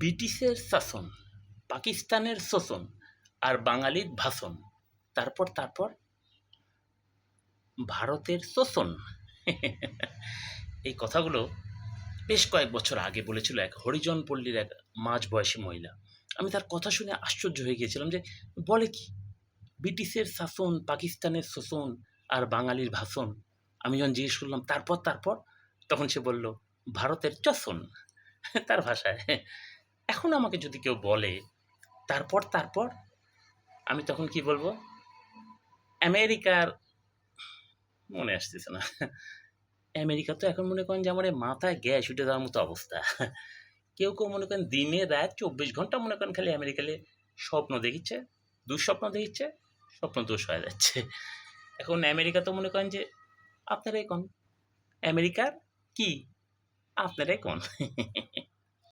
ব্রিটিশের শাসন, পাকিস্তানের শোষণ আর বাঙালির ভাষণ, তারপর ভারতের শোষণ। এই কথাগুলো বেশ কয়েক বছর আগে বলেছিল এক হরিজন পল্লীর এক মাঝবয়সী মহিলা। আমি তার কথা শুনে আশ্চর্য হয়ে গিয়েছিলাম যে বলে কি, ব্রিটিশের শাসন, পাকিস্তানের শোষণ আর বাঙালির ভাষণ। আমি যখন জিজ্ঞেস করলাম তারপর, তখন সে বলল ভারতের চষণ, তার ভাষায়। এখন আমাকে যদি কেউ বলে তারপর, আমি তখন কি বলবো? আমেরিকার, মনে আসতেছে না। আমেরিকা তো এখন মনে করেন যে আমার মাথায় গ্যাস উঠে যাওয়ার মতো অবস্থা। কেউ মনে করেন দিনে রাত 24 ঘন্টা মনে করেন খালি আমেরিকালে স্বপ্ন দেখিচ্ছে, দুঃস্বপ্ন দেখিচ্ছে, স্বপ্ন দোষ হয়ে যাচ্ছে। এখন আমেরিকা তো মনে করেন যে আপনারাই কোন আমেরিকার কি, আপনারাই কোন।